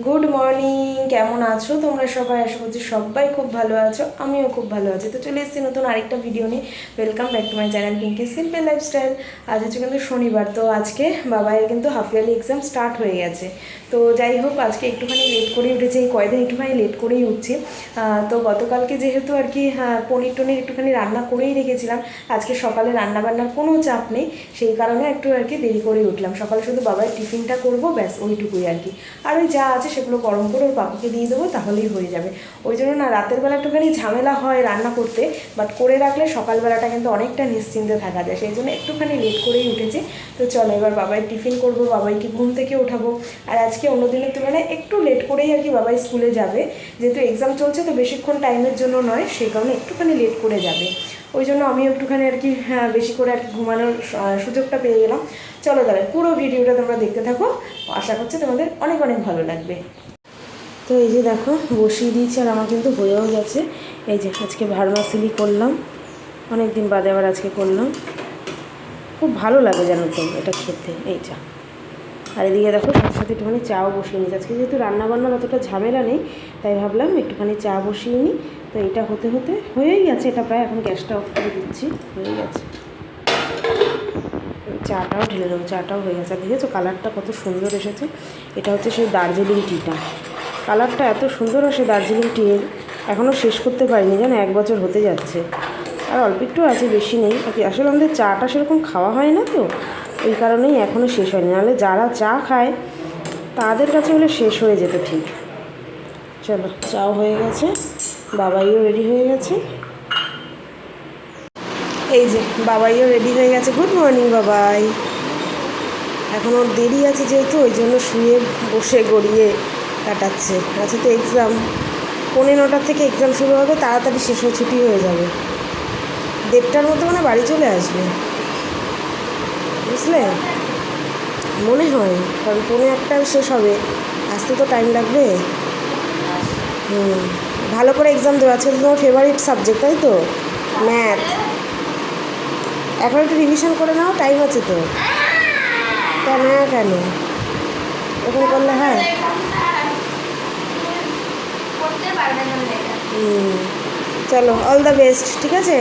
Good morning, কেমন আছো তোমরা সবাই? আশা করছি সবাই খুব ভালো আছো, আমিও খুব ভালো আছি। তো চলে এসেছি নতুন আরেকটা ভিডিও নিয়ে। Welcome back to my channel Pinky simple lifestyle. আজ হচ্ছে কিন্তু শনিবার, তো আজকে বাবাইয়ের কিন্তু হাফ ইয়ারলি এক্সাম স্টার্ট হয়ে গেছে। তো যাই হোক, আজকে একটুখানি লেট করেই উঠেছি, এই কয়েকদিন একটুখানি লেট করেই উঠছি। তো গতকালকে যেহেতু আর কি পনির টনির একটুখানি রান্না করেই রেখেছিলাম, আজকে সকালে রান্নাবান্নার কোনো চাপ নেই, সেই কারণে একটু আর কি দেরি করেই উঠলাম। সকালে শুধু বাবার টিফিনটা করবো, ব্যাস ওইটুকুই আর কি। আর ওই যা আছে সেগুলো গরম করে ওর পাপুকে দিয়ে দেবো, তাহলেই হয়ে যাবে। ওই জন্য না রাতের বেলা একটুখানি ঝামেলা হয় রান্না করতে, বাট করে রাখলে সকালবেলাটা কিন্তু অনেকটা নিশ্চিন্তে থাকা যায়, সেই জন্য একটুখানি লেট করেই উঠেছি। তো চলো এবার বাবাই টিফিন করবো, বাবাইকে ঘুম থেকে ওঠাবো। আর আজকে অন্য দিনের তুলনায় একটু লেট করেই আর কি বাবাই স্কুলে যাবে, যেহেতু এক্সাম চলছে তো বেশিক্ষণ টাইমের জন্য নয়, সেই কারণে একটুখানি লেট করে যাবে। ওই জন্য আমিও একটুখানি আর কি বেশি করে আর কি ঘুমানোর সুযোগটা পেয়ে গেলাম। চলো তাহলে পুরো ভিডিওটা তোমরা দেখতে থাকো, আশা করছি তোমাদের অনেক অনেক ভালো লাগবে। তো এই যে দেখো বসিয়ে দিয়েছি, আর আমার কিন্তু হয়েও গেছে। এই যে আজকে ভার্মাসিলি করলাম, অনেক দিন বাদে আবার আজকে করলাম, খুব ভালো লাগে জানো তো এটা খেতে। এই চা, আর এদিকে দেখো সাথে সাথে একটুখানি চাও বসিয়ে নিই। আজকে যেহেতু রান্নাবান্নার অতটা ঝামেলা নেই, তাই ভাবলাম একটুখানি চা বসিয়ে নিই। তো এটা হতে হতে হয়েই গেছে, এটা প্রায়, এখন গ্যাসটা অফ করে দিচ্ছি, হয়ে গেছে। চাটাও ঢেলে দেবো, চাটাও হয়ে গেছে। আর দেখেছো কালারটা কত সুন্দর এসেছে? এটা হচ্ছে সেই দার্জিলিং টিটা, কালারটা এত সুন্দর আসে দার্জিলিং টিয়ের। এখনও শেষ করতে পারিনি জানো, 1 বছর হতে যাচ্ছে, আর অল্প একটু আছে, বেশি নেই। আসলে আমাদের চাটা সেরকম খাওয়া হয় না, তো এই কারণেই এখনও শেষ হয়নি। নাহলে যারা চা খায় তাদের কাছে হলে শেষ হয়ে যেত ঠিক। চলো চাও হয়ে গেছে, বাবাইও রেডি হয়ে গেছে। এই যে বাবাইও রেডি হয়ে গেছে। গুড মর্নিং বাবাই। এখন ওর দেরি আছে যেহেতু, ওই জন্য শুয়ে বসে গড়িয়ে কাটাচ্ছে। আজকে তো এক্সাম 9:45 থেকে এক্সাম শুরু হবে, তাড়াতাড়ি শেষ হয়ে ছুটি হয়ে যাবে, 1:30টার মধ্যে মানে বাড়ি চলে আসবে, বুঝলে? মনে হয়, কারণ 1:45 শেষ হবে, আসতে তো টাইম লাগবে। ভালো করে এক্সাম দেবো। আজকে তোমার ফেভারিট সাবজেক্ট, তাই তো? ম্যাথ। এখন একটু রিভিশন করে নাও, টাইম আছে তো। কেন কেন এরকম করলে হয়? চলো অল দ্য বেস্ট, ঠিক আছে?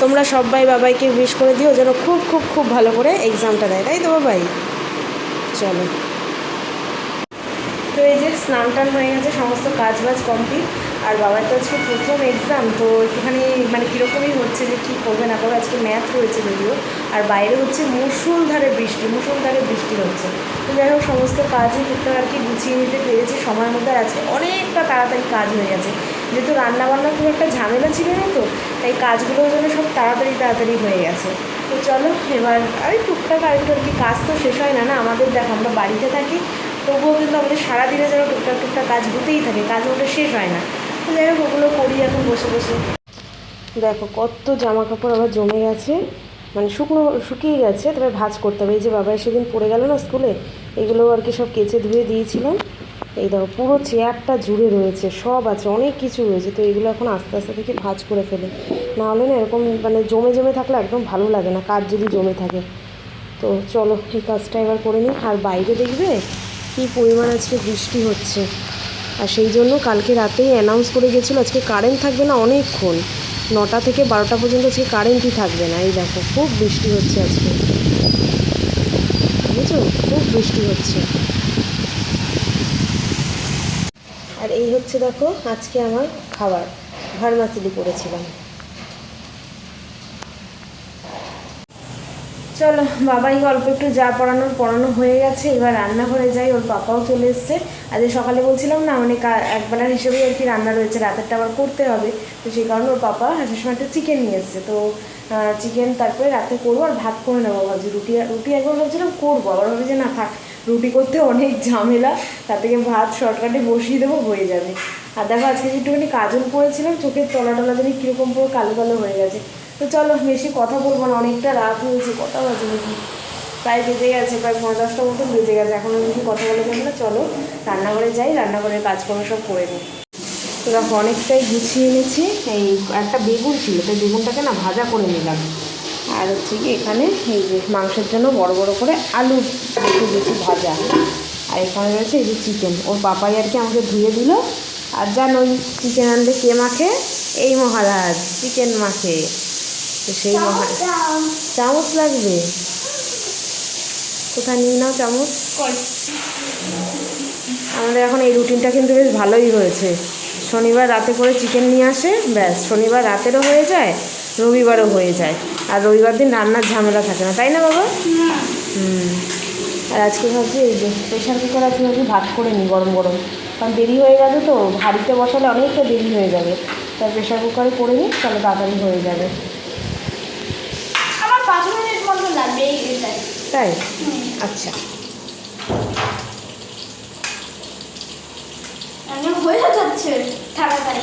তোমরা সবাই বাবাইকে উইশ করে দিও যেন খুব খুব খুব ভালো করে এক্সামটা দেয়, তাই তো বাবাই? চলো, তো এই যে স্নান টান হয়ে গেছে, সমস্ত কাজ বাজ কমপ্লিট। আর বাবার তো আজকে প্রথম এক্সাম, তো একটুখানি মানে কীরকমই হচ্ছে যে কী করবে না করবে। আজকে ম্যাথ রয়েছে যদিও, আর বাইরে হচ্ছে মুষলধারে বৃষ্টি হচ্ছে। তো যাই হোক সমস্ত কাজই টুকটাক আর কি গুছিয়ে নিতে পেরেছি সময়ের মধ্যে। আর আজকে অনেকটা তাড়াতাড়ি কাজ হয়ে গেছে, যেহেতু রান্নাবান্না খুব একটা ঝামেলা ছিল না, তো তাই কাজগুলোর জন্য সব তাড়াতাড়ি হয়ে গেছে। তো চলো এবার আর টুকটাক আর একটু আর কি, কাজ তো শেষ হয় না না আমাদের। দেখো আমরা বাড়িতে থাকি, তবুও কিন্তু আমাদের সারাদিনে যেন টুকটাক কাজ হতেই থাকে, কাজ ওটা শেষ হয় না। তো যাই হোক ওগুলো করি এখন বসে বসে। দেখো কত জামা কাপড় আবার জমে গেছে, মানে শুকিয়ে গেছে, তবে ভাঁজ করতে হবে। এই যে বাবা সেদিন পড়ে গেল না স্কুলে, এগুলো আর কি সব কেচে ধুয়ে দিয়েছিলাম। এই দেখো পুরো চেয়ারটা জুড়ে রয়েছে, সব আছে, অনেক কিছু রয়েছে। তো এগুলো এখন আস্তে আস্তে থেকে ভাঁজ করে ফেলে, নাহলে না এরকম মানে জমে থাকলে একদম ভালো লাগে না, কাজ যদি জমে থাকে। তো চলো এই কাজটা এবার করে নিই। আর বাইরে দেখবে কী পরিমাণ আজকে বৃষ্টি হচ্ছে, আর সেই জন্য কালকে রাতেই অ্যানাউন্স করে গেছিলো আজকে কারেন্ট থাকবে না অনেকক্ষণ, 9টা থেকে 12টা পর্যন্ত আজকে কারেন্টই থাকবে না। এই দেখো খুব বৃষ্টি হচ্ছে আজকে, বুঝেছো? খুব বৃষ্টি হচ্ছে। আর এই হচ্ছে দেখো আজকে আমার খাবার, ভার্মাসিলি করেছিলাম। চলো বাবাই অল্প একটু যা পড়ানো হয়ে গেছে, এবার রান্নাঘরে যাই। ওর পাপাও চলে এসছে। আজ সকালে বলছিলাম না মানে একবেলার হিসেবেই আর কি রান্না রয়েছে, রাতেরটা আবার করতে হবে। তো সেই কারণে ওর পাপা আসার সময় একটা চিকেন নিয়ে এসছে, তো চিকেন তারপরে রাতে করবো, আর ভাত করে নেবো ভাবছি। রুটি একবার ভাবছিলাম করবো, আবার ভাবি যে না থাক, রুটি করতে অনেক ঝামেলা, তার থেকে ভাত শর্টকাটে বসিয়ে দেবো, হয়ে যাবে। আর দেখো আজকে একটুখানি কাজল পরেছিলাম, চোখের তলা দিনে কীরকম পুরো কালো কালো হয়ে গেছে। তো চলো বেশি কথা বলবো না, অনেকটা রাত হয়েছে, কটা বাজে নাকি, প্রায় বেজে গেছে, প্রায় 9:30টার মতন বেজে গেছে। এখন বেশি কথা বলে যাবে না, চলো রান্নাঘরে যাই, রান্নাঘরের কাজকর্ম সব করে নিই। তো দেখো অনেকটাই গুছিয়ে এনেছি। এই একটা বেগুন ছিল, তাই বেগুনটাকে না ভাজা করে নিলাম। আর হচ্ছে কি এখানে এই যে মাংসের জন্য বড় বড় করে আলু একটু বেশি ভাজা, আর এখানে রয়েছে এই যে চিকেন, ওর পাপাই আর কি আমাকে ধুয়ে দিল। আর জানোই চিকেন আনলে কে মাখে? এই মহারাজ চিকেন মাখে। তো সেই চামচ লাগবে, কোথায় নিয়ে নাও চামচ। আমাদের এখন এই রুটিনটা কিন্তু বেশ ভালোই হয়েছে। শনিবার রাতে করে চিকেন নিয়ে আসে, ব্যাস শনিবার রাতেরও হয়ে যায়, রবিবারও হয়ে যায়। আর রবিবার দিন রান্নার ঝামেলা থাকে না, তাই না বাবা? আর আজকে ভাবছি এই যে প্রেশার কুকার আজকে ভাবছি ভাত করে নিই গরম গরম, কারণ দেরি হয়ে গেছে তো, হাঁড়িতে বসালে অনেকটা দেরি হয়ে যাবে। তাই প্রেশার কুকারে করে নিই, তাহলে তাড়াতাড়ি হয়ে যাবে। আমার 5 মিনিট মতো লাগবে এইটাই। তাই? আচ্ছা। হয়ে যাচ্ছে তাড়াতাড়ি।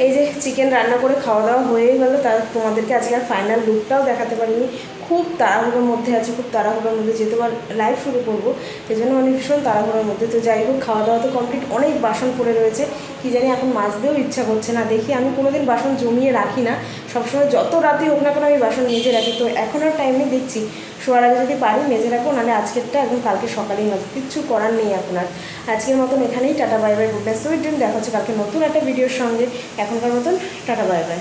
এই যে চিকেন রান্না করে খাওয়া দাওয়া হয়েই গেলো। তার তোমাদেরকে আজকে আর ফাইনাল লুকটাও দেখাতে পারিনি, খুব তাড়াহুড়োর মধ্যে আছে, খুব তাড়াহুড়োর মধ্যে যেহেতু আবার লাইভ শুরু করবো, সেই জন্য অনেক ভীষণ তাড়াহুড়োর মধ্যে। তো যাই হোক, খাওয়া দাওয়া তো কমপ্লিট, অনেক বাসন পড়ে রয়েছে, কী জানি এখন মাজতেও ইচ্ছা করছে না। দেখি, আমি কোনোদিন বাসন জমিয়ে রাখি না, সবসময় যত রাতেই হোক না কেন আমি বাসন মেজে রাখি। তো এখন আর টাইম নেই, দেখছি শোয়ার আগে যদি পারি মেজে রাখবো, নাহলে আজকেরটা একদম কালকে সকালেই মাজবো, কিচ্ছু করার নেই এখন আর। আজকের মতন এখানেই tata bye bye, good night, sweet dream. দেখা হচ্ছে কালকে নতুন একটা ভিডিওর সঙ্গে। এখনকার মতন টাটা বাই বাই।